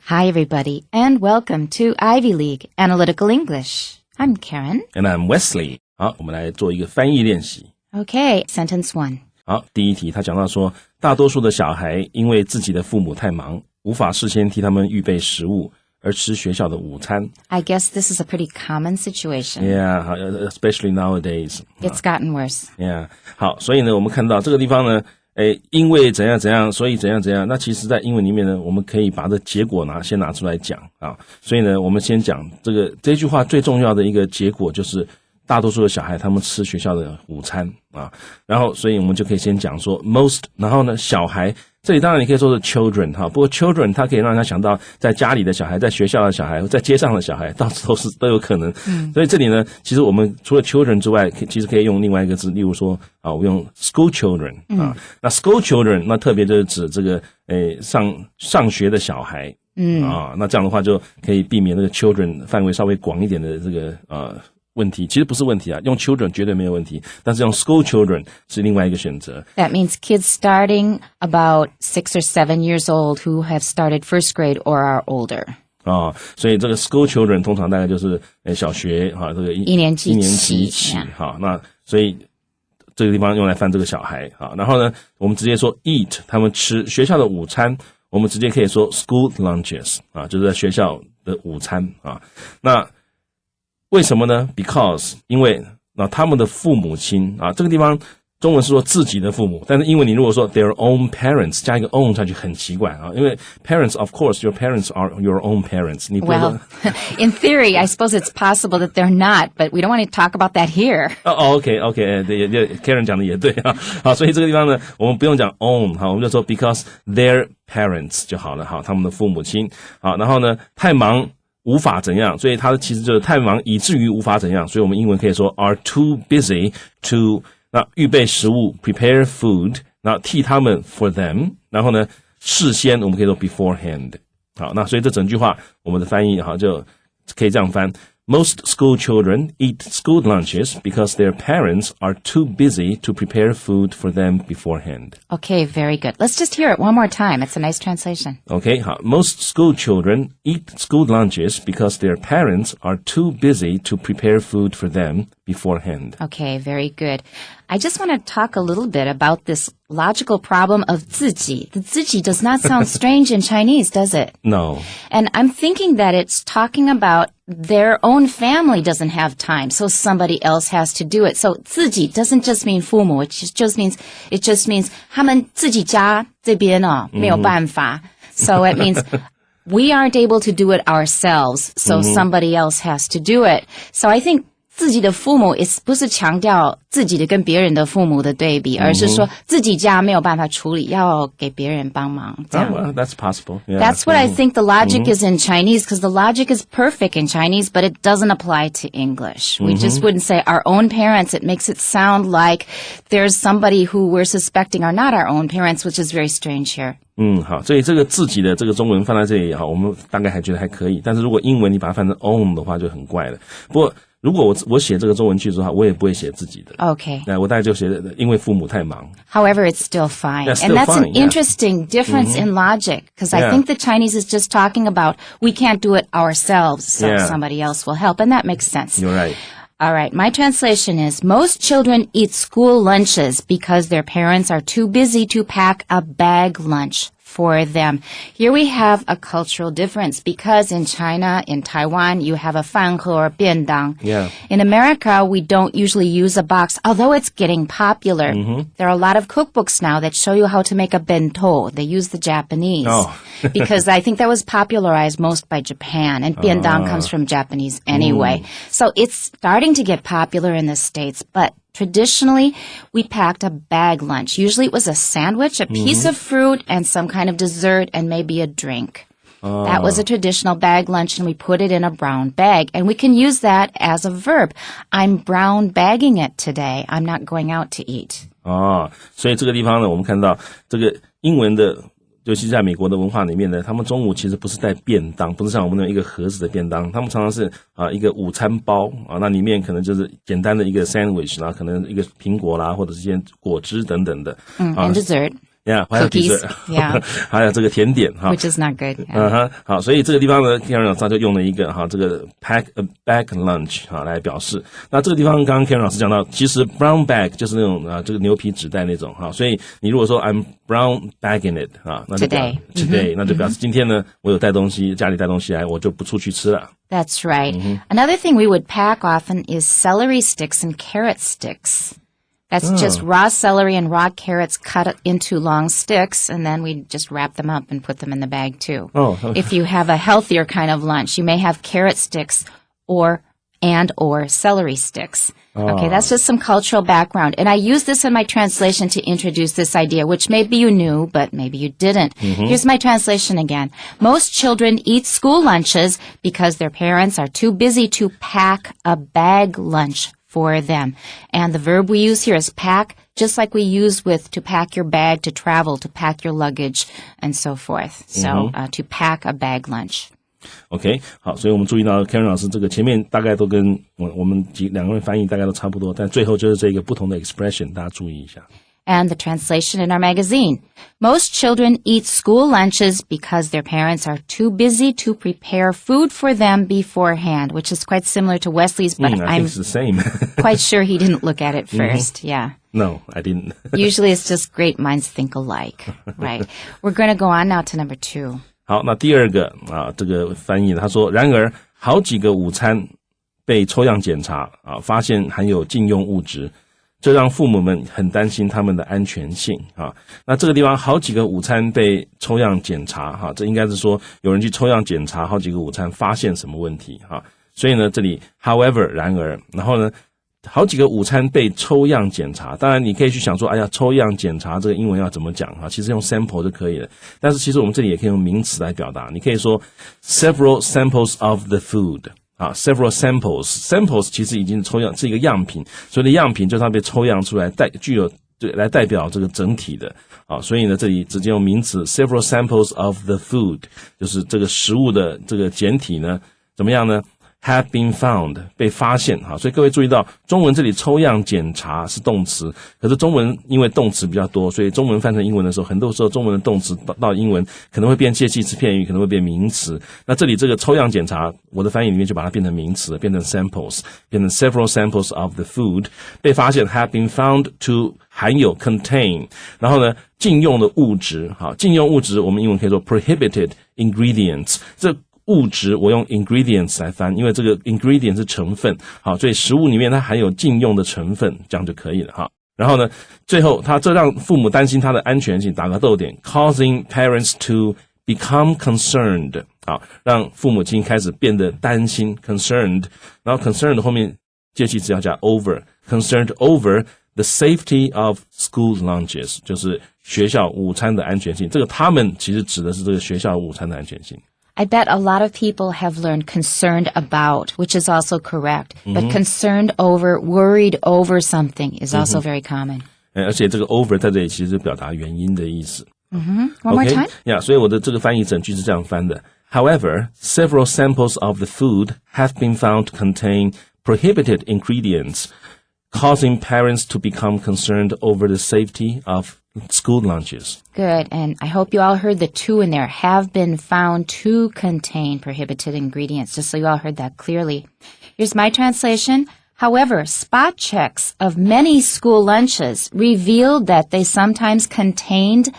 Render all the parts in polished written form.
Hi, everybody, and welcome to Ivy League Analytical English. I'm Karen. And I'm Wesley. 好，我们来做一个翻译练习。Okay, sentence 1. 好，第一题他讲到说，大多数的小孩因为自己的父母太忙，无法事先替他们预备食物，而吃学校的午餐。I guess this is a pretty common situation. Yeah, especially nowadays. It's gotten worse. Yeah. 好，所以呢，我们看到这个地方呢，因为怎样怎样，所以怎样怎样。那其实在英文里面呢，我们可以把这结果先拿出来讲啊。所以呢，我们先讲这句话最重要的一个结果就是大多数的小孩他们吃学校的午餐啊。然后所以我们就可以先讲说 most， 然后呢小孩，这里当然你可以说是 children 哈，不过 children 它可以让人家想到在家里的小孩，在学校的小孩，在街上的小孩，到处都有可能。所以这里呢，其实我们除了 children 之外，其实可以用另外一个字，例如说啊，我用 school children 啊。那 school children 那特别就是指这个上学的小孩。那这样的话就可以避免那个 children 范围稍微广一点的这个问题。其实不是问题啊，用 children 绝对没有问题，但是用 school children 是另外一个选择。That means kids starting about 6 or 7 years old who have started first grade or are older. 所以这个 school children 通常大概就是小学这个一年级起那所以这个地方用来翻这个小孩然后呢，我们直接说 eat， 他们吃学校的午餐，我们直接可以说 school lunches 就是在学校的午餐那为什么呢 ？Because 因为他们的父母亲这个地方中文是说自己的父母，但是英文你如果说 their own parents 加一个 own 下去很奇怪因为 parents of course your parents are your own parents 你不会说 Well, in theory, I suppose it's possible that they're not, but we don't want to talk about that here. OK, 对 Karen 讲的也对好，所以这个地方呢，我们不用讲 own 我们就说 because their parents 就好了他们的父母亲然后呢，太忙无法怎样，所以它其实就是太忙以至于无法怎样，所以我们英文可以说 are too busy to 预备食物 prepare food， 替他们 for them， 然后呢事先我们可以说 beforehand。 好，那所以这整句话我们的翻译就可以这样翻。Most school children eat school lunches because their parents are too busy to prepare food for them beforehand. Okay, very good. Let's just hear it one more time. It's a nice translation. Okay, 好。Most school children eat school lunches because their parents are too busy to prepare food for them beforehand. Okay, very good. I just want to talk a little bit about this logical problem of 自己. The 自己 does not sound strange in Chinese, does it? No. And I'm thinking that it's talking about their own family doesn't have time, so somebody else has to do it. So 自己 doesn't just mean 父母, it just means 他们自己家这边没有办法. So it means we aren't able to do it ourselves, so somebody else has to do it. So I think 自己的父母 不是强调自己的跟别人的父母的对比，而是说自己家没有办法处理，要给别人帮忙。这样。Well, that's possible. Yeah. That's what I think the logic is in Chinese, because the logic is perfect in Chinese, but it doesn't apply to English. We just wouldn't say our own parents. It makes it sound like there's somebody who we're suspecting are not our own parents, which is very strange here. 好，所以这个自己的这个中文放在这里我们大概还觉得还可以，但是如果英文你把它翻成 own 的话就很怪了。不过如果我写这个中文句子的话，我也不会写自己的。Okay. 我大概就写因为父母太忙。However, it's still fine. That's and still that's fine, an interesting difference in logic, because I think the Chinese is just talking about we can't do it ourselves, so somebody else will help, and that makes sense. You're right. All right, my translation is most children eat school lunches because their parents are too busy to pack a bag lunch for them. Here we have a cultural difference, because in China, in Taiwan, you have a 饭盒 or 便当. Yeah. In America, we don't usually use a box, although it's getting popular. There are a lot of cookbooks now that show you how to make a bento. They use the Japanese. Because I think that was popularized most by Japan, and 便当 comes from Japanese anyway. So it's starting to get popular in the States, but traditionally, we packed a bag lunch. Usually it was a sandwich, a piece of fruit, and some kind of dessert, and maybe a drink. That was a traditional bag lunch, and we put it in a brown bag. And we can use that as a verb. I'm brown bagging it today. I'm not going out to eat. 所以这个地方呢，我们看到这个英文的尤其在美国的文化里面呢，他们中午其实不是带便当，不是像我们那种一个盒子的便当，他们常常是一个午餐包那里面可能就是简单的一个 sandwich， 然后可能一个苹果啦，或者是一些果汁等等的。and dessert. Yeah, 还有 cookies. dessert. Yeah. 还有这个甜点哈。Which is not good. Yeah. 好，所以这个地方呢 Karen 老师就用了一个这个 pack a bag lunch 来表示。那这个地方刚刚 Karen 老师讲到，其实 brown bag 就是那种这个牛皮纸袋那种所以你如果说 I'm brown bagging it 那就today 那就表示今天呢我有带东西，家里带东西来，我就不出去吃了。That's right. Another thing we would pack often is celery sticks and carrot sticks.That's just raw celery and raw carrots cut into long sticks, and then we just wrap them up and put them in the bag, too. Oh, okay. If you have a healthier kind of lunch, you may have carrot sticks or celery sticks. Okay, that's just some cultural background. And I use this in my translation to introduce this idea, which maybe you knew, but maybe you didn't. Here's my translation again. Most children eat school lunches because their parents are too busy to pack a bag lunch.For them. And the verb we use here is pack, just like we use with to pack your bag to travel, to pack your luggage, and so forth. So, to pack a bag lunch. OK, 好，所以我们注意到 Karen 老师这个前面大概都跟我们两个人翻译大概都差不多，但最后就是这个不同的 expression， 大家注意一下。And the translation in our magazine. Most children eat school lunches because their parents are too busy to prepare food for them beforehand, which is quite similar to Wesley's, but I think it's the same. quite sure he didn't look at it first. Yeah. No, I didn't. Usually it's just great minds think alike. Right. We're going to go on now to number 2. 好，那第二个这个翻译他说，然而好几个午餐被抽样检查发现含有禁用物质。这让父母们很担心他们的安全性那这个地方好几个午餐被抽样检查这应该是说有人去抽样检查好几个午餐发现什么问题所以呢这里 however 然而然后呢好几个午餐被抽样检查，当然你可以去想说哎呀抽样检查这个英文要怎么讲其实用 sample 就可以了，但是其实我们这里也可以用名词来表达，你可以说 several samples of the food several samples 其实已经抽样是一个样品，所以的样品就是它被抽样出来来代表这个整体的所以呢这里直接用名词 several samples of the food 就是这个食物的这个简体呢怎么样呢have been found 被发现所以各位注意到中文这里抽样检查是动词，可是中文因为动词比较多，所以中文翻成英文的时候很多时候中文的动词到英文可能会变介系词片语，可能会变名词，那这里这个抽样检查我的翻译里面就把它变成名词，变成 samples， 变成 several samples of the food 被发现 have been found to 含有 contain 然后呢禁用的物质禁用物质我们英文可以说 prohibited ingredients 这物质我用 ingredients 来翻，因为这个 ingredient 是成分所以食物里面它含有禁用的成分，这样就可以了然后呢最后这让父母担心他的安全性，打个逗点 causing parents to become concerned 让父母亲开始变得担心 concerned 然后 concerned 后面介系词要加 over concerned over the safety of school lunches 就是学校午餐的安全性，这个他们其实指的是这个学校午餐的安全性。I bet a lot of people have learned concerned about, which is also correct. But concerned over, worried over something is also very common. 而且这个 over 在这里其实是表达原因的意思。One more time? Yeah, 所以我的这个翻译整句是这样翻的。However, several samples of the food have been found to contain prohibited ingredients, causing parents to become concerned over the safety of school lunches. Good, and I hope you all heard the to in there. Have been found to contain prohibited ingredients, just so you all heard that clearly. Here's my translation. However, spot checks of many school lunches revealed that they sometimes contained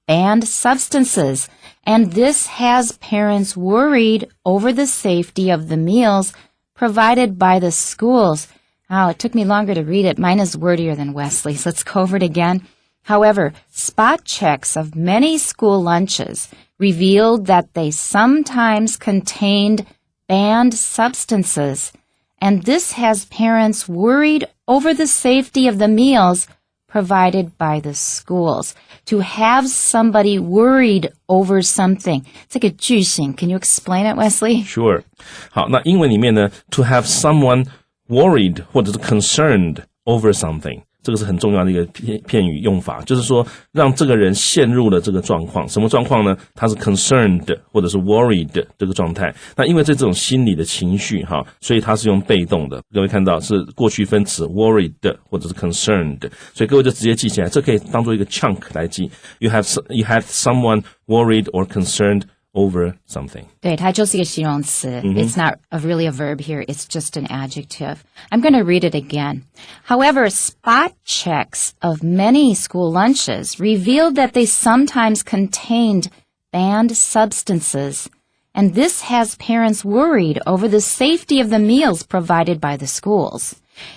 banned substances, and this has parents worried over the safety of the meals provided by the schools. Oh, it took me longer to read it. Mine is wordier than Wesley's. Let's go over it again. However, spot checks of many school lunches revealed that they sometimes contained banned substances, and this has parents worried over the safety of the meals provided by the schools. To have somebody worried over something. 这个句型, can you explain it, Wesley? Sure. 好，那英文里面呢 to have someone worried或者是 concerned over something 这个是很重要的一个片语用法，就是说让这个人陷入了这个状况。什么状况呢？他是 concerned 或者是 worried 这个状态。那因为这种心理的情绪所以他是用被动的。各位看到是过去分词 worried 或者是 concerned， 所以各位就直接记起来，这可以当做一个 chunk 来记。You had someone worried or concerned over something. 对，它就是一个形容词。It's not really a verb here. It's just an adjective. I'm going to read it again. However, spot checks of many school lunches revealed that they sometimes contained banned substances, and this has parents worried over the safety of the meals provided by the schools.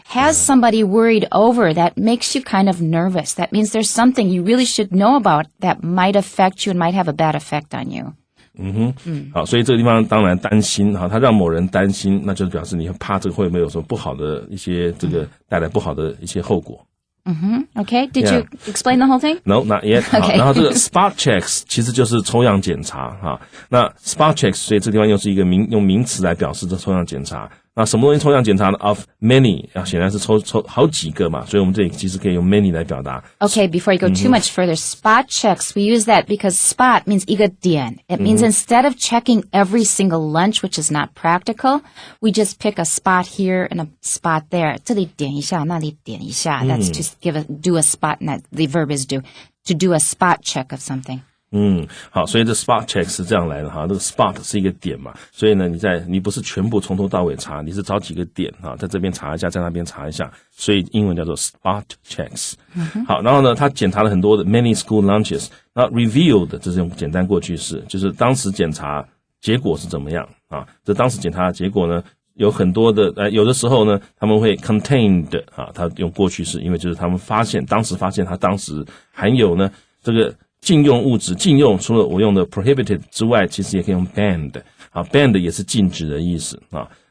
Has somebody worried over, that makes you kind of nervous. That means there's something you really should know about that might affect you and might have a bad effect on you. 好，所以这个地方当然担心他让某人担心，那就是表示你怕这个会不会有什么不好的一些这个带来不好的一些后果。Okay, did you explain the whole thing? No, not yet. Okay. 然后这个 spot checks 其实就是抽样检查那 spot checks 所以这地方又是一个用名词来表示这抽样检查。那什么东西抽样检查呢 ？Of many 显然是抽好几个嘛，所以我们这里其实可以用 many 来表达。Okay, before you go too much further, spot checks, we use that because spot means 一个点. It means instead of checking every single lunch, which is not practical, we just pick a spot here and a spot there. 这里点一下，那里点一下. That's to do a spot, and the verb is to do a spot check of something. 好，所以这 spot check 是这样来的这个 spot 是一个点嘛，所以呢你不是全部从头到尾查，你是找几个点在这边查一下，在那边查一下，所以英文叫做 spot checks。好，然后呢他检查了很多的 many school lunches， 那 revealed 这是用简单过去式，就是当时检查结果是怎么样这当时检查的结果呢有很多的有的时候呢他们会 contained 他用过去式，因为就是他们当时发现他当时含有呢这个禁用物质，禁用除了我用的 prohibited 之外，其实也可以用 banned。banned 也是禁止的意思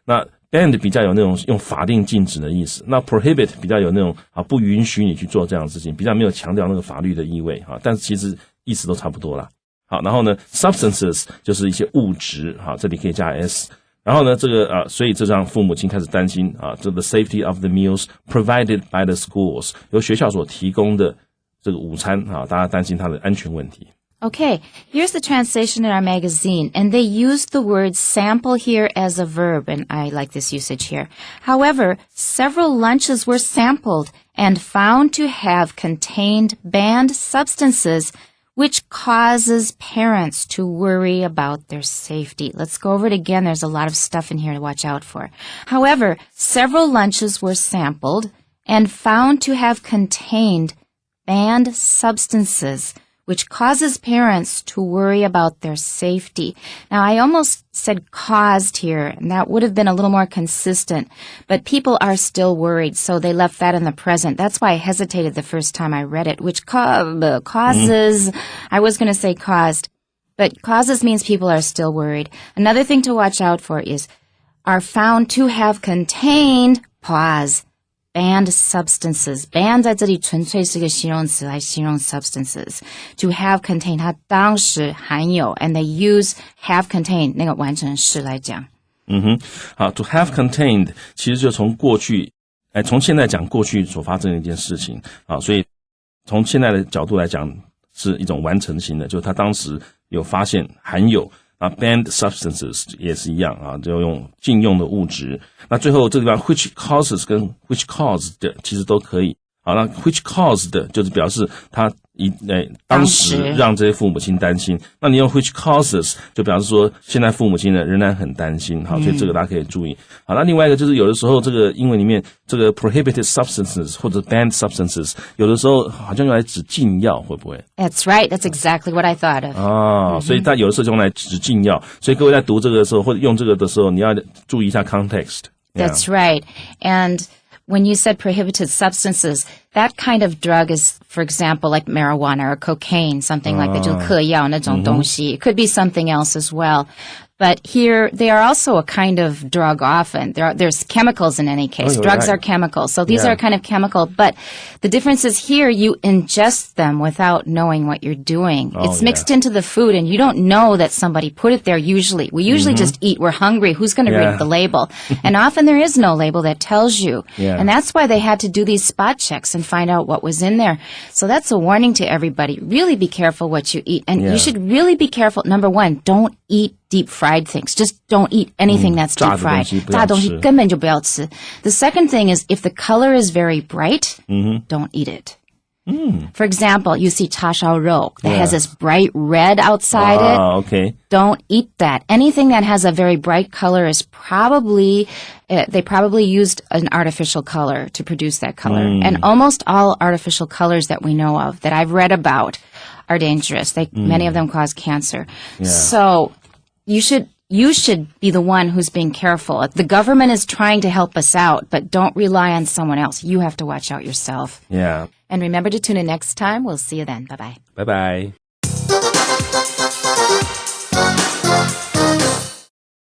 那 banned 比较有那种用法定禁止的意思，那 prohibit 比较有那种不允许你去做这样的事情，比较没有强调那个法律的意味但是其实意思都差不多啦。好，然后呢 substances 就是一些物质这里可以加 s。然后呢这个所以这让父母亲开始担心这个 safety of the meals provided by the schools， 由学校所提供的这个午餐大家担心它的安全问题。Okay, here's the translation in our magazine, and they used the word sample here as a verb, and I like this usage here. However, several lunches were sampled and found to have contained banned substances, which causes parents to worry about their safety. Let's go over it again. There's a lot of stuff in here to watch out for. However, several lunches were sampled and found to have contained banned substances, which causes parents to worry about their safety. Now, I almost said caused here, and that would have been a little more consistent, but people are still worried, so they left that in the present. That's why I hesitated the first time I read it, which causes, I was going to say caused, but causes means people are still worried. Another thing to watch out for is are found to have contained, banned substances. Banned 在这里纯粹是个形容词来形容 substances. To have contained 它当时含有 and they use have contained 那个完成式来讲。好 to have contained 其实就从过去从现在讲过去所发生的一件事情所以从现在的角度来讲是一种完成型的，就是他当时有发现含有banned substances 也是一样就用禁用的物质。那最后这个地方 which causes 跟 which caused 其实都可以。好，那 which caused 就是表示他当时让这些父母亲担心。那你用 which causes 就表示说现在父母亲呢仍然很担心。好，所以这个大家可以注意。好，那另外一个就是有的时候这个英文里面这个 prohibited substances 或者 banned substances 有的时候好像用来指禁药，会不会？ That's right. That's exactly what I thought of. 所以它有的时候用来指禁药。所以各位在读这个的时候或者用这个的时候，你要注意一下 context。That's right. And when you said prohibited substances, that kind of drug is, for example, like marijuana or cocaine, something like that, 就嗑药那种东西. It could be something else as well. But here, they are also a kind of drug often. There's chemicals in any case. Drugs are chemicals. So these are kind of chemical. But the difference is here, you ingest them without knowing what you're doing. It's mixed into the food, and you don't know that somebody put it there usually. We usually just eat. We're hungry. Who's going to read the label? And often there is no label that tells you. And that's why they had to do these spot checks and find out what was in there. So that's a warning to everybody. Really be careful what you eat. And you should really be careful. Number one, don't eat deep fried things. Just don't eat anything that's deep fried. 炸东西根本就不要吃. The second thing is if the color is very bright, don't eat it. For example, you see 叉烧肉 that has this bright red outside it. Okay. Don't eat that. Anything that has a very bright color is probably, they probably used an artificial color to produce that color. And almost all artificial colors that we know of, that I've read about, are dangerous. Many of them cause cancer. So you should be the one who's being careful. The government is trying to help us out, but don't rely on someone else. You have to watch out yourself. Yeah. And remember to tune in next time. We'll see you then. Bye-bye. Bye-bye.